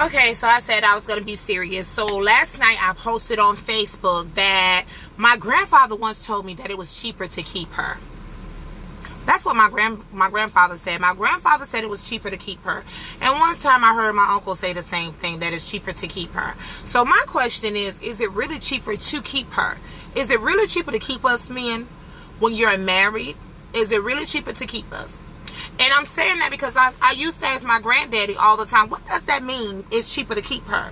Okay, so I said I was going to be serious. So last night I posted on Facebook that my grandfather once told me that it was cheaper to keep her. That's what my grandfather said. My grandfather said it was cheaper to keep her. And one time I heard my uncle say the same thing, that it's cheaper to keep her. So my question is it really cheaper to keep her? Is it really cheaper to keep us men when you're married? Is it really cheaper to keep us? And I'm saying that because I used to ask my granddaddy all the time, what does that mean, it's cheaper to keep her?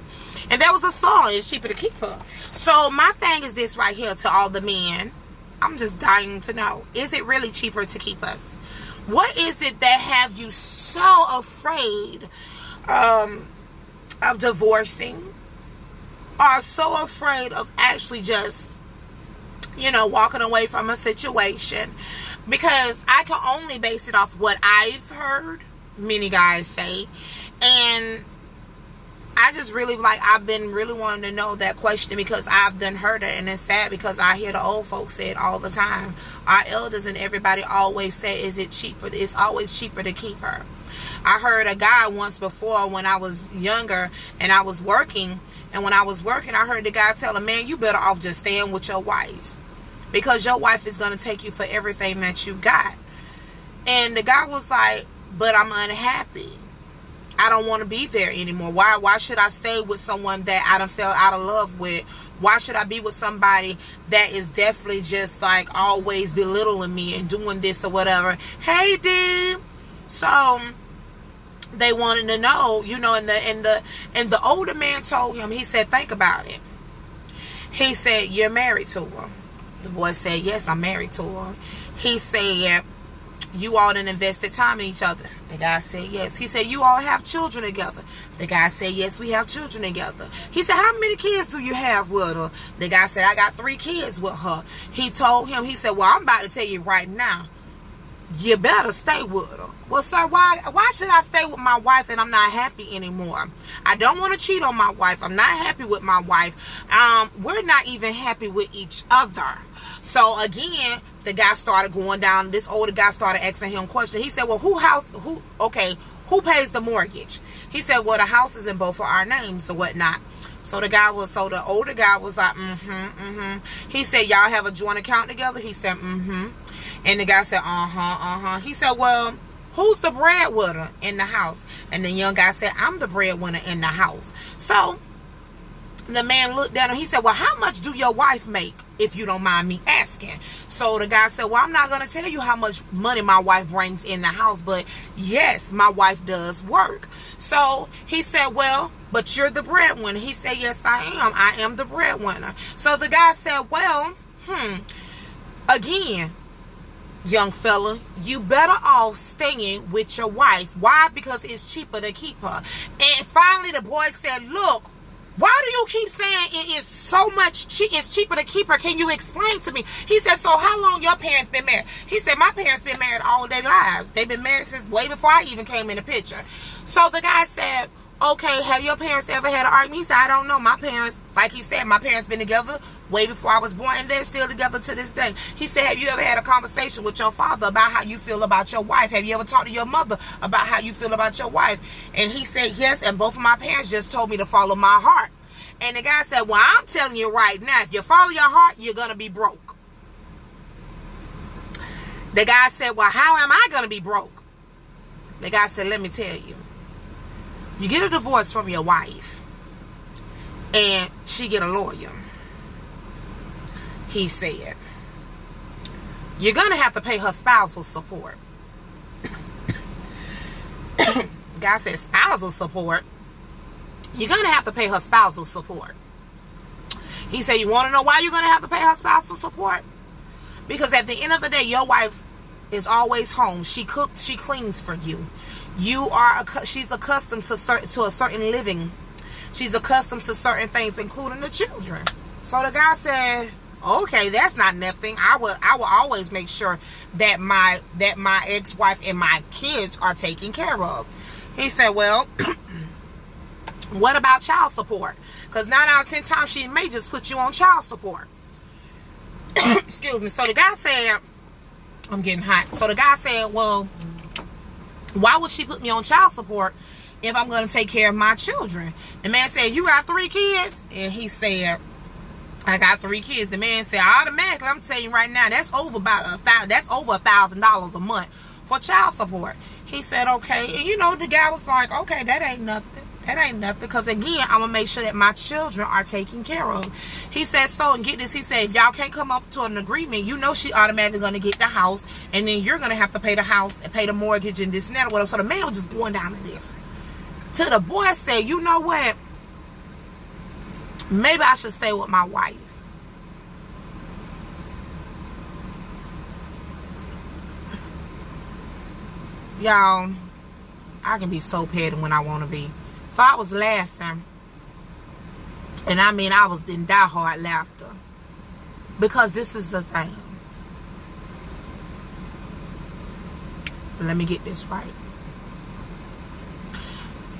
And there was a song, it's cheaper to keep her. So my thing is this right here to all the men. I'm just dying to know, is it really cheaper to keep us? What is it that have you so afraid of divorcing? Or so afraid of actually just, walking away from a situation? Because I can only base it off what I've heard many guys say. And I just really, I've been really wanting to know that question because I've done heard it. And it's sad because I hear the old folks say it all the time. Our elders and everybody always say, is it cheaper? It's always cheaper to keep her. I heard a guy once before when I was younger and I was working. And when I was working, I heard the guy tell him, man, you better off just staying with your wife. Because your wife is going to take you for everything that you got. And the guy was like, but I'm unhappy. I don't want to be there anymore. Why should I stay with someone that I done fell out of love with? Why should I be with somebody that is definitely just always belittling me and doing this or whatever? Hey, dude. So they wanted to know, and the older man told him, he said, think about it. He said, you're married to her. The boy said, yes, I'm married to her. He said, you all done invested time in each other. The guy said, yes. He said, you all have children together. The guy said, yes, we have children together. He said, how many kids do you have with her? The guy said, I got 3 kids with her. He told him, he said, well, I'm about to tell you right now, you better stay with her. Well, sir, why should I stay with my wife and I'm not happy anymore? I don't want to cheat on my wife. I'm not happy with my wife. We're not even happy with each other. So again, the guy started going down. This older guy started asking him questions. He said, well, who pays the mortgage? He said, well, the house is in both of our names or whatnot. So the older guy was like, He said, y'all have a joint account together? He said, And the guy said, He said, well, who's the breadwinner in the house? And the young guy said, I'm the breadwinner in the house. So the man looked at him. He said, well, how much do your wife make, if you don't mind me asking? So the guy said, well, I'm not going to tell you how much money my wife brings in the house, but yes, my wife does work. So he said, well, but you're the breadwinner. He said, yes, I am. I am the breadwinner. So the guy said, well, again, young fella, you better off staying with your wife. Why? Because it's cheaper to keep her. And finally the boy said, look, why do you keep saying it is so much it's cheaper to keep her? Can you explain to me? He said, so how long your parents been married? He said, my parents been married all their lives. They've been married since way before I even came in the picture. So the guy said, okay, have your parents ever had an argument? He said, I don't know. My parents, like he said, my parents been together way before I was born, and they're still together to this day. He said, have you ever had a conversation with your father about how you feel about your wife? Have you ever talked to your mother about how you feel about your wife? And he said, yes, and both of my parents just told me to follow my heart. And the guy said, well, I'm telling you right now, if you follow your heart, you're going to be broke. The guy said, well, how am I going to be broke? The guy said, let me tell you. You get a divorce from your wife, and she get a lawyer. He said, you're going to have to pay her spousal support. The guy said, spousal support? You're going to have to pay her spousal support. He said, you want to know why you're going to have to pay her spousal support? Because at the end of the day, your wife is always home. She cooks, she cleans for you. She's accustomed to a certain living. She's accustomed to certain things, including the children. So the guy said, okay, that's not nothing. I will always make sure that my ex-wife and my kids are taken care of. He said, well, what about child support? Because 9 out of 10 times she may just put you on child support. Excuse me. So the guy said, I'm getting hot. So the guy said, well, why would she put me on child support if I'm going to take care of my children. The man said, you got 3 kids? And he said, I got 3 kids. The man said, automatically, I'm telling you right now, that's over $1,000 a month for child support. He said, okay. And you know, the guy was like, okay, that ain't nothing. That ain't nothing. Because again, I'm going to make sure that my children are taken care of. He said, so, and get this, he said, if y'all can't come up to an agreement, you know she automatically going to get the house. And then you're going to have to pay the house and pay the mortgage and this and that or whatever. So the man was just going down to this. Till the boy said, you know what? Maybe I should stay with my wife. Y'all, I can be so petty when I want to be. So I was laughing. And I mean, I was in diehard laughter. Because this is the thing. Let me get this right.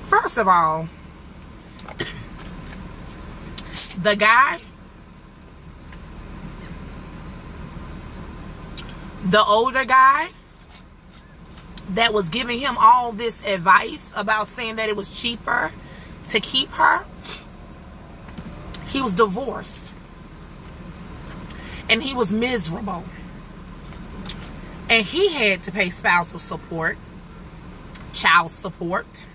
First of all, the guy, the older guy that was giving him all this advice about saying that it was cheaper to keep her, he was divorced. And he was miserable. And he had to pay spousal support, child support.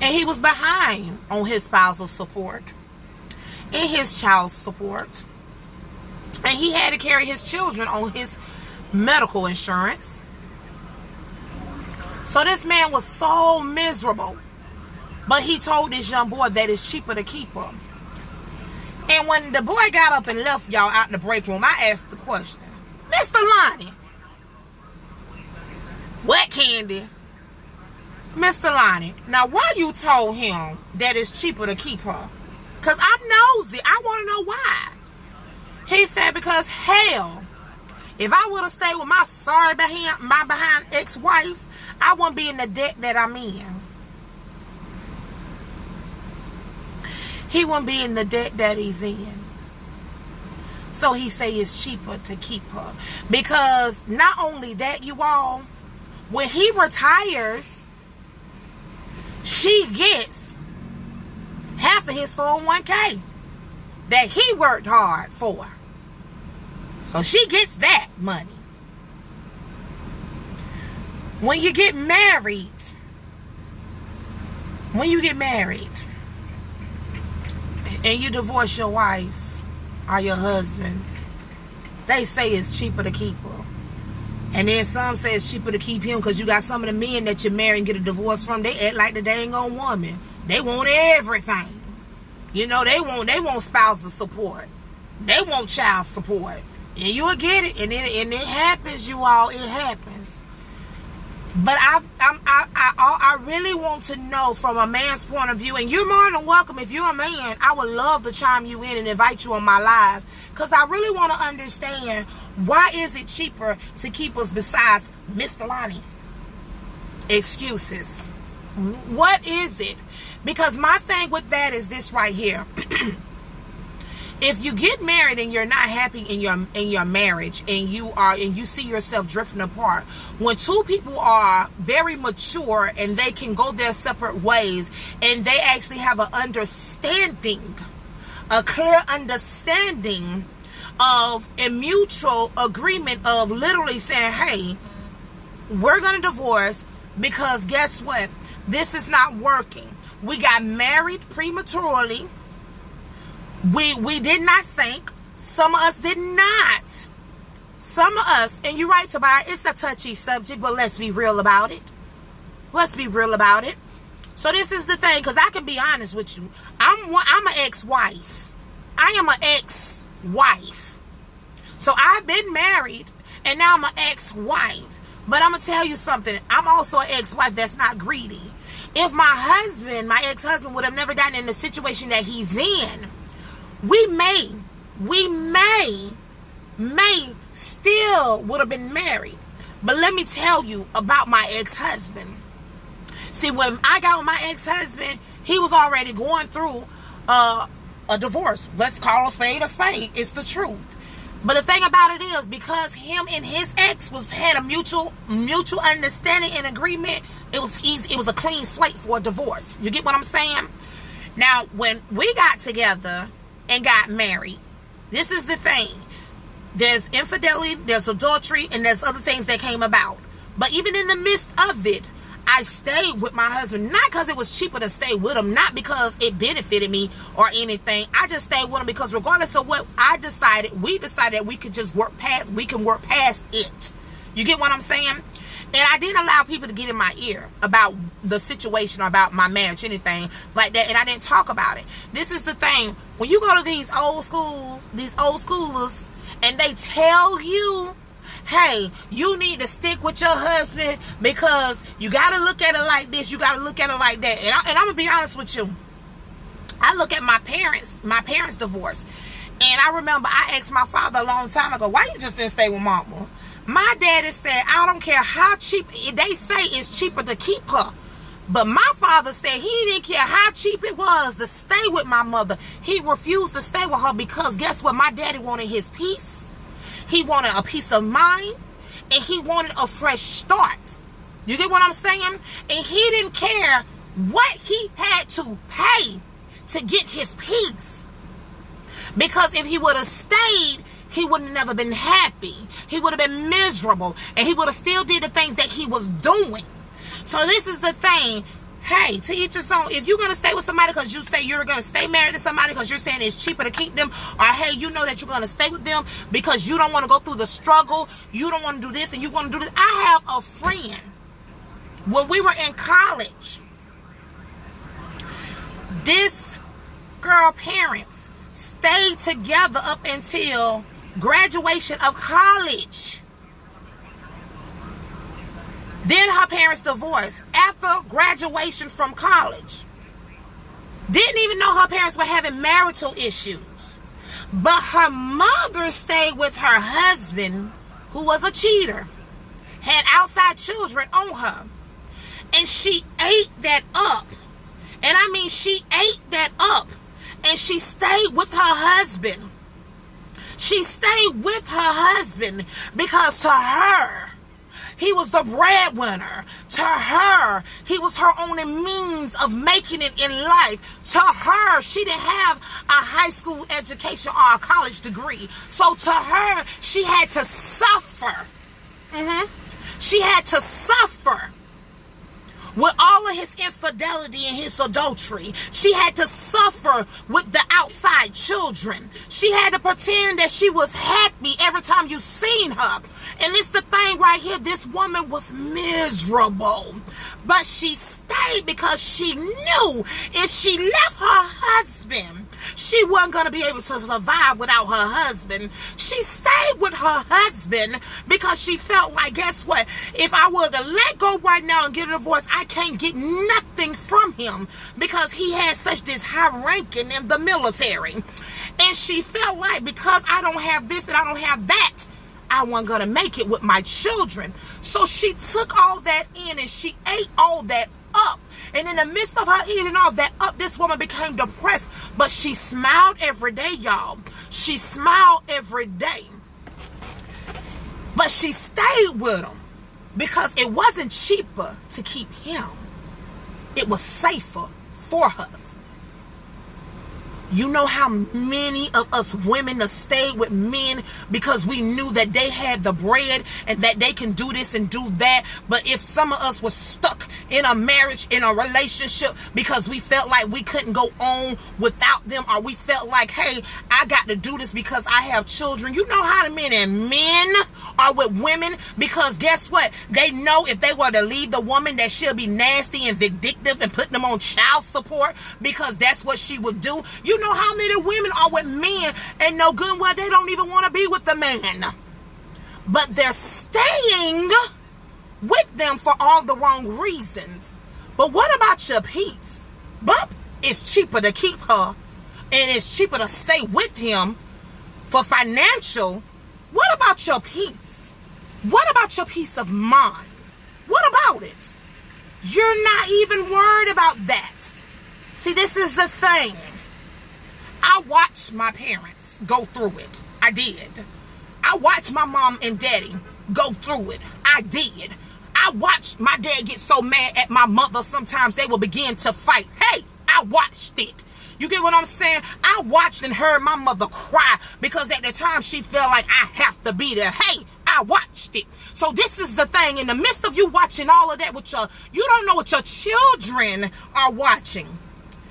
And he was behind on his spousal support and his child support. And he had to carry his children on his medical insurance. So this man was so miserable. But he told this young boy that it's cheaper to keep her. And when the boy got up and left y'all out in the break room, I asked the question, Mr. Lonnie. What, Candy? Mr. Lonnie, now why you told him that it's cheaper to keep her? Because I'm nosy. I want to know why. He said, because hell, if I would have stayed with my behind ex-wife, I wouldn't be in the debt that I'm in. He wouldn't be in the debt that he's in. So he say it's cheaper to keep her. Because not only that, you all, when he retires, she gets half of his 401k that he worked hard for. So she gets that money. When you get married, and you divorce your wife or your husband, they say it's cheaper to keep her. And then some say it's cheaper to keep him because you got some of the men that you marry and get a divorce from, they act like the dang old woman. They want everything. You know, they want spousal support. They want child support. And you'll get it. And it happens, you all. It happens. But I really want to know from a man's point of view, and you're more than welcome. If you're a man, I would love to chime you in and invite you on my live, because I really want to understand, why is it cheaper to keep us besides Mr. Lonnie? Excuses. What is it? Because my thing with that is this right here. If you get married and you're not happy in your marriage, and you see yourself drifting apart, when two people are very mature and they can go their separate ways, and they actually have an understanding, a clear understanding of a mutual agreement of literally saying, hey, we're going to divorce because guess what? This is not working. We got married prematurely. We did not think. Some of us did not. Some of us, and you're right, Tobias, it's a touchy subject, but let's be real about it. Let's be real about it. So this is the thing, because I can be honest with you. I'm an ex-wife. I am an ex-wife. So I've been married, and now I'm an ex-wife. But I'm going to tell you something. I'm also an ex-wife that's not greedy. If my ex-husband would have never gotten in the situation that he's in, we may still would have been married. But let me tell you about my ex-husband. See, when I got with my ex-husband, he was already going through a divorce. Let's call a spade a spade. It's the truth. But the thing about it is, because him and his ex had a mutual understanding and agreement, it was easy. It was a clean slate for a divorce. You get what I'm saying? Now, when we got together and got married, this is the thing. There's infidelity, there's adultery, and there's other things that came about. But even in the midst of it, I stayed with my husband, not because it was cheaper to stay with him, not because it benefited me or anything. I just stayed with him because regardless of what we decided that we could just work past it. You get what I'm saying? And I didn't allow people to get in my ear about the situation or about my marriage, anything like that. And I didn't talk about it. This is the thing. When you go to these old schoolers, and they tell you, hey, you need to stick with your husband because you got to look at it like this, you got to look at it like that. And I'm going to be honest with you. I look at my parents' divorce. And I remember I asked my father a long time ago, why you just didn't stay with mama? My daddy said, I don't care how cheap, they say it's cheaper to keep her. But my father said he didn't care how cheap it was to stay with my mother. He refused to stay with her because guess what? My daddy wanted his peace. He wanted a peace of mind. And he wanted a fresh start. You get what I'm saying? And he didn't care what he had to pay to get his peace. Because if he would have stayed, he would have never been happy. He would have been miserable. And he would have still did the things that he was doing. So this is the thing. Hey, to each his own. If you're going to stay with somebody because you say you're going to stay married to somebody because you're saying it's cheaper to keep them, or hey, you know that you're going to stay with them because you don't want to go through the struggle, you don't want to do this and you want to do this. I have a friend. When we were in college, this girl parents stayed together up until graduation of college. Then her parents divorced after graduation from college. Didn't even know her parents were having marital issues. But her mother stayed with her husband, who was a cheater, had outside children on her. And she ate that up. And I mean, she ate that up. And she stayed with her husband. She stayed with her husband because to her, he was the breadwinner. To her, he was her only means of making it in life. To her, she didn't have a high school education or a college degree. So to her, she had to suffer. She had to suffer with all of his infidelity and his adultery. She had to suffer with the outside children. She had to pretend that she was happy every time you seen her. And it's the thing right here. This woman was miserable. But she stayed because she knew if she left her husband, she wasn't going to be able to survive without her husband. She stayed with her husband because she felt like, guess what? If I were to let go right now and get a divorce, I can't get nothing from him because he has such this high ranking in the military. And she felt like because I don't have this and I don't have that, I wasn't going to make it with my children. So she took all that in and she ate all that up. And in the midst of her eating all that up, this woman became depressed. But she smiled every day, y'all. She smiled every day. But she stayed with him because it wasn't cheaper to keep him. It was safer for us. You know how many of us women have stayed with men because we knew that they had the bread and that they can do this and do that. But if some of us were stuck in a marriage, in a relationship, because we felt like we couldn't go on without them, or we felt like, hey, I got to do this because I have children. You know how many men are with women because guess what? They know if they were to leave the woman that she'll be nasty and vindictive and put them on child support because that's what she would do. You know how many women are with men and know good and well they don't even want to be with the man. But they're staying with them for all the wrong reasons. But what about your peace? But it's cheaper to keep her and it's cheaper to stay with him for financial. What about your peace? What about your peace of mind? What about it? You're not even worried about that. See, this is the thing. I watched my parents go through it. I did. I watched my mom and daddy go through it. I did. I watched my dad get so mad at my mother, sometimes they will begin to fight. Hey, I watched it. You get what I'm saying? I watched and heard my mother cry because at the time she felt like I have to be there. Hey, I watched it. So this is the thing. In the midst of you watching all of that with you don't know what your children are watching.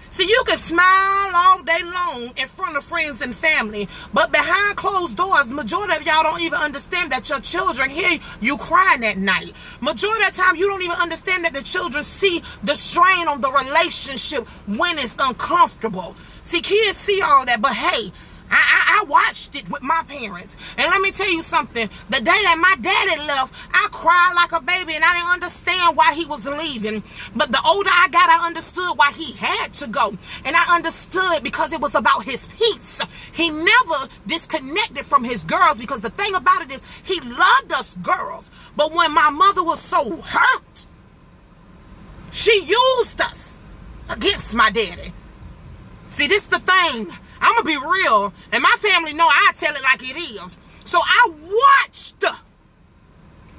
See, you can smile all day long in front of friends and family, but behind closed doors, majority of y'all don't even understand that your children hear you crying at night. Majority of the time, you don't even understand that the children see the strain on the relationship when it's uncomfortable. See, kids see all that, but hey, I watched it with my parents. And let me tell you something. The day that my daddy left, I cried like a baby and I didn't understand why he was leaving. But the older I got, I understood why he had to go. And I understood because it was about his peace. He never disconnected from his girls because the thing about it is he loved us girls. But when my mother was so hurt, she used us against my daddy. See, this is the thing. I'm going to be real, and my family know I tell it like it is. So I watched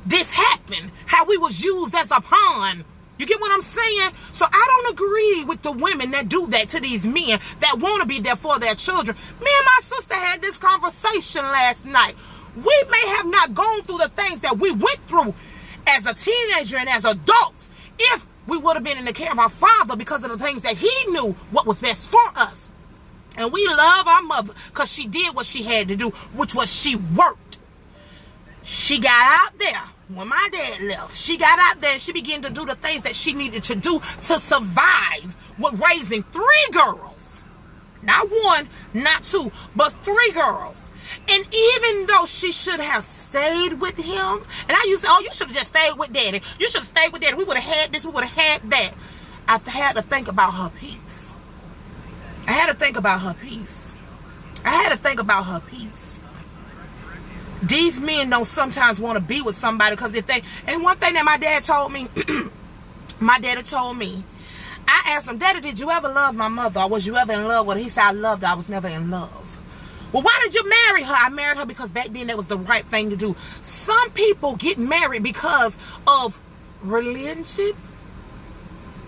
this happen, how we was used as a pawn. You get what I'm saying? So I don't agree with the women that do that to these men that want to be there for their children. Me and my sister had this conversation last night. We may have not gone through the things that we went through as a teenager and as adults if we would have been in the care of our father because of the things that he knew what was best for us. And we love our mother because she did what she had to do, which was she worked. She got out there when my dad left. She got out there and she began to do the things that she needed to do to survive with raising 3 girls. Not 1, not 2, but 3 girls. And even though she should have stayed with him, and I used to say, oh, you should have just stayed with daddy. You should have stayed with daddy. We would have had this, we would have had that. I had to think about her peace. I had to think about her peace. I had to think about her peace. These men don't sometimes want to be with somebody because if they, and one thing that my dad told me, my daddy told me, I asked him, Daddy, did you ever love my mother or was you ever in love with her? He said, I loved her, I was never in love. Well, why did you marry her? I married her because back then that was the right thing to do. Some people get married because of religion.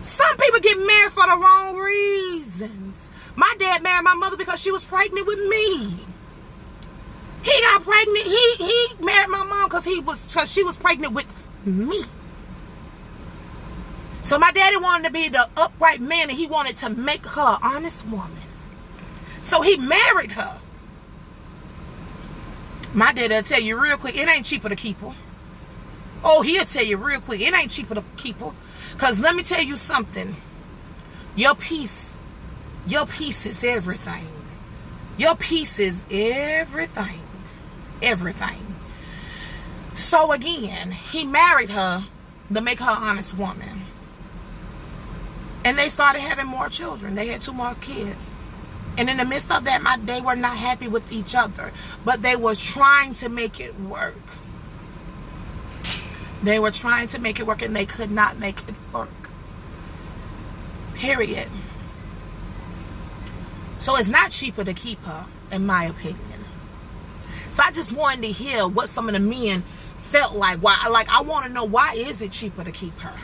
Some people get married for the wrong reasons. My dad married my mother because she was pregnant with me. He got pregnant. He married my mom because she was pregnant with me. So my daddy wanted to be the upright man and he wanted to make her an honest woman. So he married her. My daddy will tell you real quick, it ain't cheaper to keep her. Oh, he'll tell you real quick, it ain't cheaper to keep her. Because let me tell you something. Your peace is everything. Your peace is everything. Everything. So again, he married her to make her an honest woman. And they started having more children. They had 2 more kids. And in the midst of that, they were not happy with each other. But they were trying to make it work. They were trying to make it work and they could not make it work. Period. So it's not cheaper to keep her, in my opinion. So I just wanted to hear what some of the men felt like. I want to know, why is it cheaper to keep her?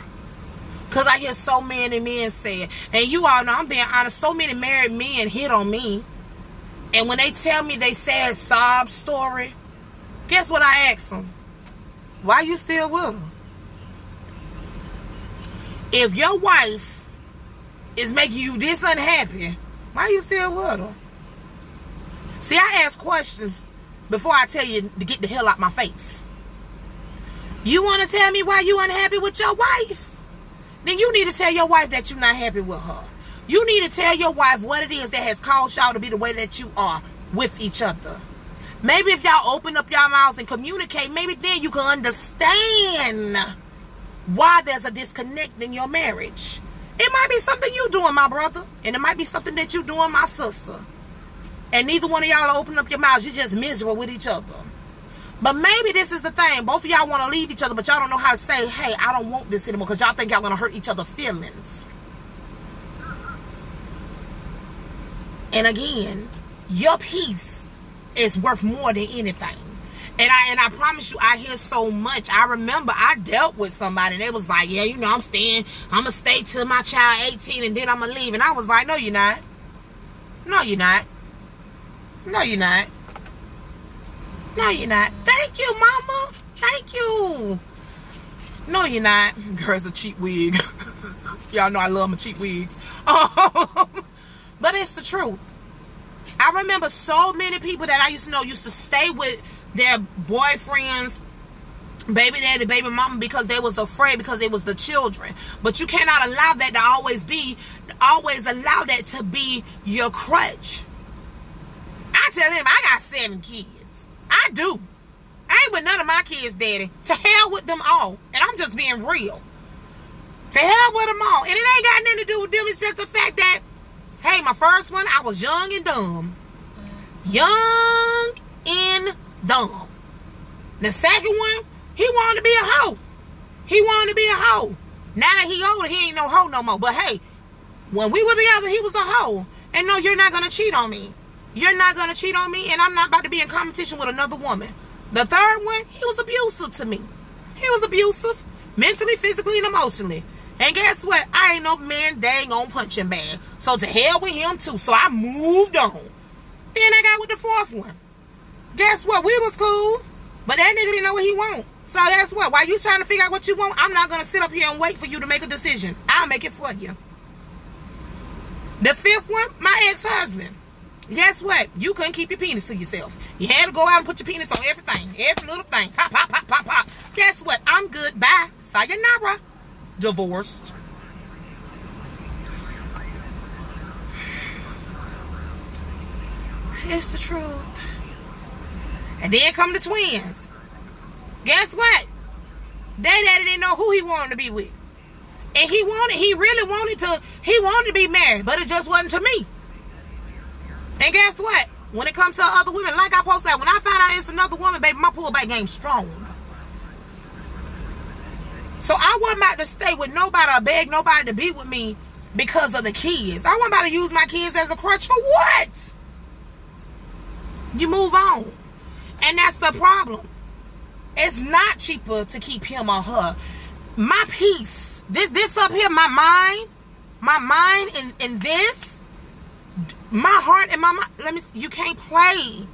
Because I hear so many men say it. And you all know, I'm being honest, so many married men hit on me. And when they tell me they sad sob story, guess what I ask them? Why you still with her? If your wife is making you this unhappy, why you still with her? See, I ask questions before I tell you to get the hell out my face. You want to tell me why you unhappy with your wife? Then you need to tell your wife that you're not happy with her. You need to tell your wife what it is that has caused y'all to be the way that you are with each other. Maybe if y'all open up y'all mouths and communicate, maybe then you can understand why there's a disconnect in your marriage. It might be something you doing, my brother. And it might be something that you doing, my sister. And neither one of y'all open up your mouths. You're just miserable with each other. But maybe this is the thing. Both of y'all want to leave each other, but y'all don't know how to say, hey, I don't want this anymore, because y'all think y'all going to hurt each other's feelings. And again, your peace is worth more than anything. And I promise you, I hear so much. I remember I dealt with somebody and they was like, yeah, you know, I'm gonna stay till my child 18 and then I'm gonna leave. And I was like, no, you're not. No, you're not. No, you're not. No, you're not. Thank you, mama. Thank you. No, you're not. Girl's a cheap wig. Y'all know I love my cheap wigs. But it's the truth. I remember so many people that I used to know used to stay with their boyfriends, baby daddy, baby mama, because they was afraid, because it was the children. But you cannot allow that to always allow that to be your crutch. I tell him, I got 7 kids. I do. I ain't with none of my kids, daddy. To hell with them all. And I'm just being real. To hell with them all. And it ain't got nothing to do with them. It's just the fact that, hey, my first one, I was young and dumb. Young and dumb. The second one, he wanted to be a hoe. He wanted to be a hoe. Now that he older, he ain't no hoe no more. But hey, when we were together, he was a hoe. And no, you're not going to cheat on me. You're not going to cheat on me, and I'm not about to be in competition with another woman. The third one, he was abusive to me. He was abusive, mentally, physically, and emotionally. And guess what? I ain't no man dang on punching bag. So to hell with him too. So I moved on. Then I got with the fourth one. Guess what? We was cool, but that nigga didn't know what he want. So guess what? While you trying to figure out what you want, I'm not going to sit up here and wait for you to make a decision. I'll make it for you. The fifth one, my ex-husband. Guess what? You couldn't keep your penis to yourself. You had to go out and put your penis on everything. Every little thing. Pop, pop, pop, pop, pop. Guess what? I'm good. Bye. Sayonara. Divorced. It's the truth. And then come the twins. Guess what? They daddy didn't know who he wanted to be with. And he really wanted to be married, but it just wasn't to me. And guess what? When it comes to other women, like I posted, when I find out it's another woman, baby, my pullback game's strong. So I wasn't about to stay with nobody or beg nobody to be with me because of the kids. I wasn't about to use my kids as a crutch for what? You move on. And that's the problem. It's not cheaper to keep him or her. My peace, this up here, my mind and this, my heart and my mind, you can't play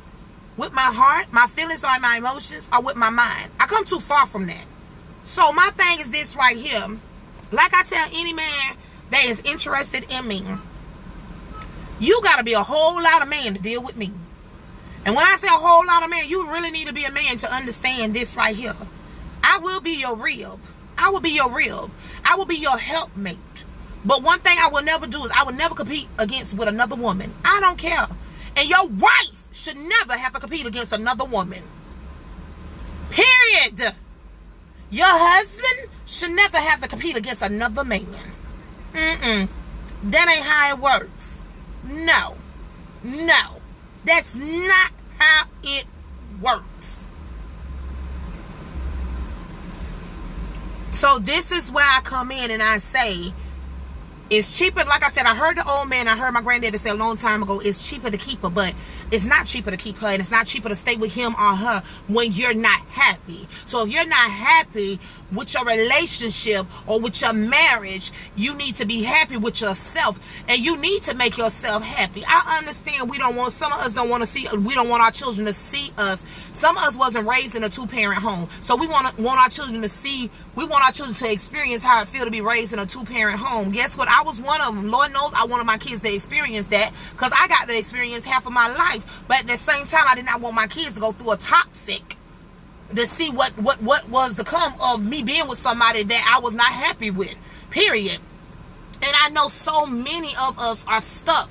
with my heart, my feelings or my emotions, or with my mind. I come too far from that. So my thing is this right here. Like I tell any man that is interested in me, you got to be a whole lot of man to deal with me. And when I say a whole lot of man, you really need to be a man to understand this right here. I will be your rib. I will be your rib. I will be your helpmate. But one thing I will never do is I will never compete with another woman. I don't care. And your wife should never have to compete against another woman. Period. Your husband should never have to compete against another man. That ain't how it works. No. That's not how it works. So this is where I come in and I say, it's cheaper. Like I said, I heard the old man, I heard my granddaddy say a long time ago, it's cheaper to keep her, but it's not cheaper to keep her, and it's not cheaper to stay with him or her when you're not happy. So if you're not happy with your relationship or with your marriage, you need to be happy with yourself, and you need to make yourself happy. I understand some of us don't want to see, we don't want our children to see us. Some of us wasn't raised in a 2-parent home. So we want our children to see, we want our children to experience how it feels to be raised in a 2-parent home. Guess what? I was one of them. Lord knows I wanted my kids to experience that, because I got to experience half of my life. But at the same time, I did not want my kids to go through a toxic, to see what was the come of me being with somebody that I was not happy with. Period. And I know so many of us are stuck.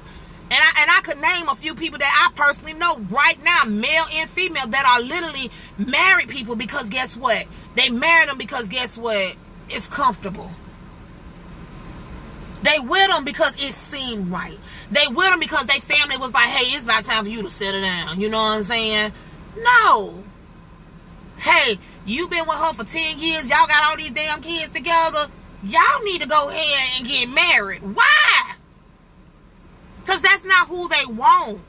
And I could name a few people that I personally know right now, male and female, that are literally married people because guess what? They married them because guess what? It's comfortable. They with them because it seemed right. They with them because their family was like, hey, it's about time for you to settle down. You know what I'm saying? No. Hey, you been with her for 10 years. Y'all got all these damn kids together. Y'all need to go ahead and get married. Why? Because that's not who they want.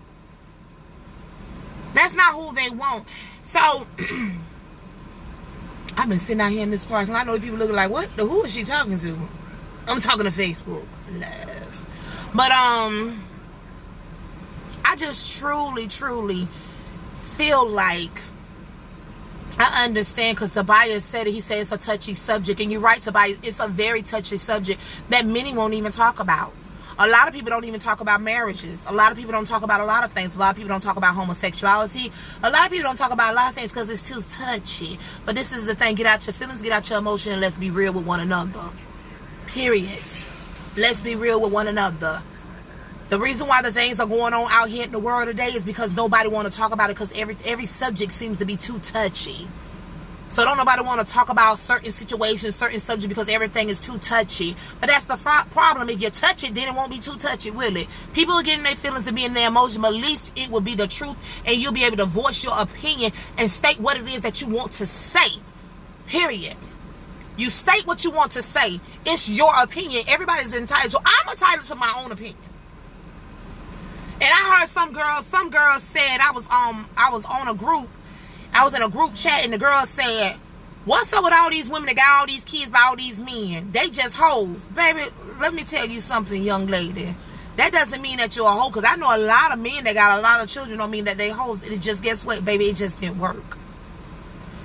That's not who they want. So I've been sitting out here in this park, and I know people looking like, what? Who is she talking to? I'm talking to Facebook Live. But I just truly feel like I understand, because Tobias said it. He said it's a touchy subject, and you're right, Tobias. It's a very touchy subject that many won't even talk about. A lot of people don't even talk about marriages. A lot of people don't talk about a lot of things. A lot of people don't talk about homosexuality. A lot of people don't talk about a lot of things because it's too touchy. But this is the thing. Get out your feelings, get out your emotion, and let's be real with one another. Period. Let's be real with one another. The reason why the things are going on out here in the world today is because nobody want to talk about it, because every subject seems to be too touchy. So don't nobody want to talk about certain situations, certain subjects, because everything is too touchy. But that's the problem. If you touch it, then it won't be too touchy, will it? People are getting their feelings and being their emotions, but at least it will be the truth, and you'll be able to voice your opinion and state what it is that you want to say. Period. You state what you want to say. It's your opinion. Everybody's entitled. So I'm entitled to my own opinion. And I heard some girls said, I was on a group. I was in a group chat, and the girl said, what's up with all these women that got all these kids by all these men? They just hoes. Baby, let me tell you something, young lady. That doesn't mean that you're a hoe, because I know a lot of men that got a lot of children don't mean that they hoes. It just, guess what, baby? It just didn't work.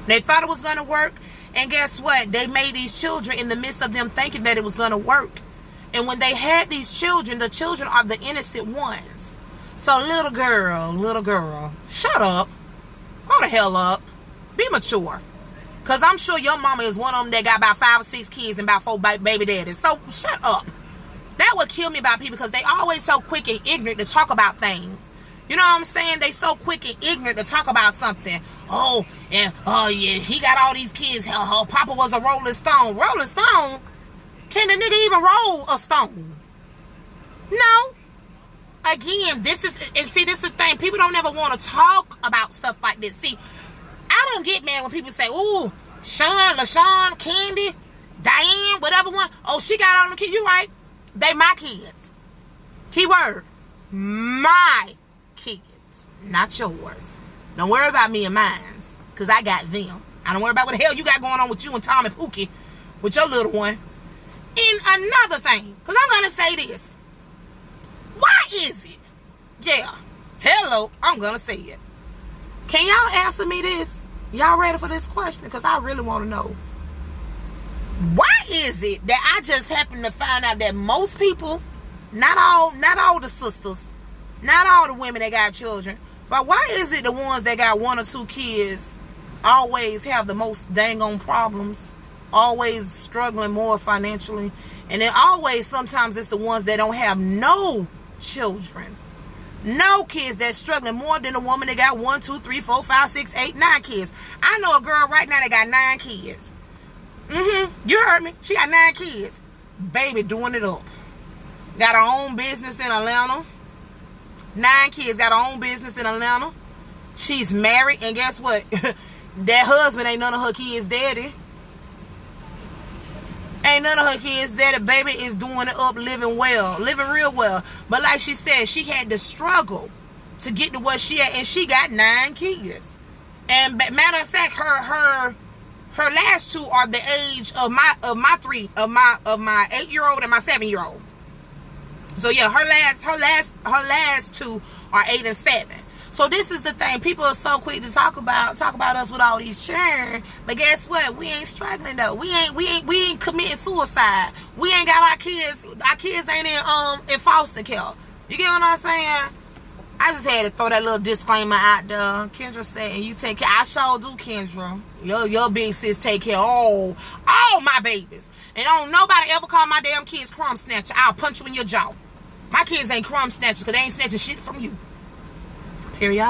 They thought it was going to work, and guess what? They made these children in the midst of them thinking that it was going to work. And when they had these children, the children are the innocent ones. So little girl, shut up. Grow the hell up. Be mature. Because I'm sure your mama is one of them that got about 5 or 6 kids and about 4 baby daddies. So shut up. That would kill me about people, because they always so quick and ignorant to talk about things. You know what I'm saying? They so quick and ignorant to talk about something. Oh yeah, he got all these kids. Her papa was a Rolling Stone. Rolling Stone? Can the nigga even roll a stone? No. Again, this is the thing. People don't ever want to talk about stuff like this. See, I don't get mad when people say, ooh, Sean, LaShawn, Candy, Diane, whatever one. Oh, she got all the kids. You're right. They my kids. Keyword. My kids. Not yours. Don't worry about me and mine, because I got them. I don't worry about what the hell you got going on with you and Tom and Pookie, with your little one. And another thing, because I'm going to say this. Why is it? Yeah. Hello. I'm going to say it. Can y'all answer me this? Y'all ready for this question? Because I really want to know. Why is it that I just happen to find out that most people, not all the sisters, not all the women that got children, but why is it the ones that got 1 or 2 kids always have the most dang on problems, always struggling more financially, and then always sometimes it's the ones that don't have no children, no kids, that's struggling more than a woman that got 1, 2, 3, 4, 5, 6, 8, 9 kids. I know a girl right now that got 9 kids. You heard me. She got 9 kids. Baby doing it up. Got her own business in Atlanta. 9 kids, got her own business in Atlanta. She's married, and guess what? That husband ain't none of her kids' daddy. Ain't none of her kids daddy. Baby is doing it up, living well, living real well. But like she said, she had to struggle to get to what she had, and she got 9 kids. And matter of fact, her last 2 are the age of my 8-year-old and my 7-year-old. So yeah, her last 2 are 8 and 7. So this is the thing. People are so quick to talk about us with all these children, but guess what? We ain't struggling though. We ain't committing suicide. We ain't got our kids. Our kids ain't in foster care. You get what I'm saying? I just had to throw that little disclaimer out there. Kendra said, "You take care." I sure do, Kendra. Your big sis take care of all my babies. And don't nobody ever call my damn kids crumb snatcher. I'll punch you in your jaw. My kids ain't crumb snatchers, because they ain't snatching shit from you. Period.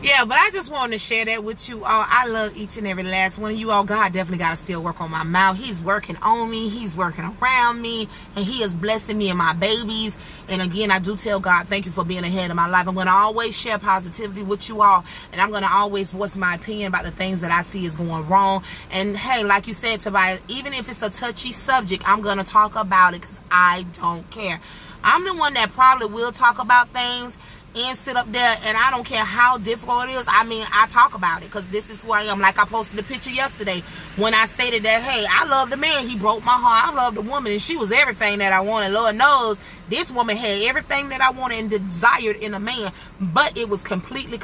Yeah, but I just wanted to share that with you all. I love each and every last one of you all. God definitely got to still work on my mouth. He's working on me. He's working around me. And he is blessing me and my babies. And again, I do tell God, thank you for being ahead of my life. I'm going to always share positivity with you all. And I'm going to always voice my opinion about the things that I see is going wrong. And hey, like you said, Tobias, even if it's a touchy subject, I'm going to talk about it, because I don't care. I'm the one that probably will talk about things and sit up there, and I don't care how difficult it is. I mean, I talk about it because this is who I am. Like I posted a picture yesterday when I stated that, hey, I love the man. He broke my heart. I love the woman, and she was everything that I wanted. Lord knows this woman had everything that I wanted and desired in a man, but it was completely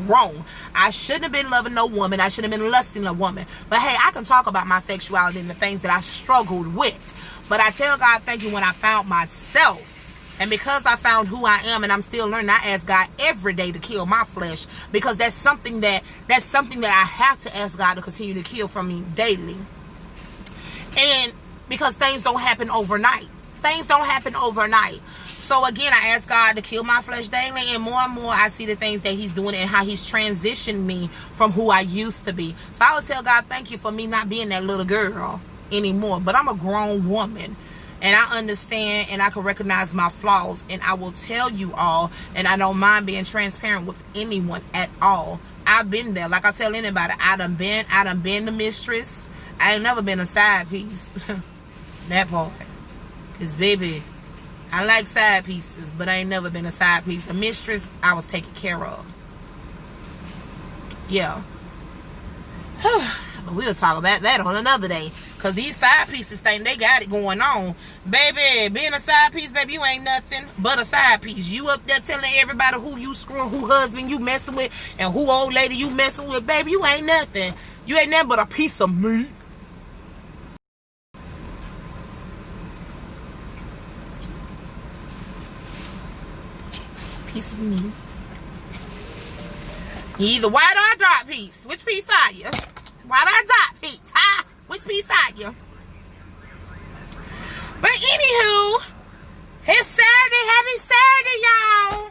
wrong. I shouldn't have been loving no woman. I shouldn't have been lusting a woman. But hey, I can talk about my sexuality and the things that I struggled with. But I tell God thank you when I found myself. And because I found who I am and I'm still learning, I ask God every day to kill my flesh, because that's something that I have to ask God to continue to kill from me daily. And because things don't happen overnight. Things don't happen overnight. So again, I ask God to kill my flesh daily, and more I see the things that he's doing and how he's transitioned me from who I used to be. So I would tell God thank you for me not being that little girl anymore, but I'm a grown woman. And I understand and I can recognize my flaws. And I will tell you all, and I don't mind being transparent with anyone at all. I've been there. Like I tell anybody, I done been the mistress. I ain't never been a side piece. That part. Because, baby, I like side pieces, but I ain't never been a side piece. A mistress, I was taken care of. Yeah. But we'll talk about that on another day. Because these side pieces think they got it going on. Baby, being a side piece, baby, you ain't nothing but a side piece. You up there telling everybody who you screwing, who husband you messing with, and who old lady you messing with. Baby, you ain't nothing. You ain't nothing but a piece of meat. Piece of meat. You either white or a dark piece. Which piece are you? White or a dark piece, huh? Which piece are you? But anywho, it's Saturday. Happy Saturday, y'all.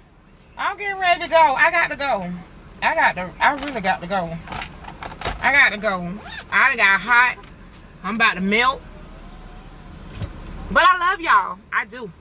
I'm getting ready to go. I got to go. I really got to go. I got to go. I done got hot. I'm about to melt. But I love y'all. I do.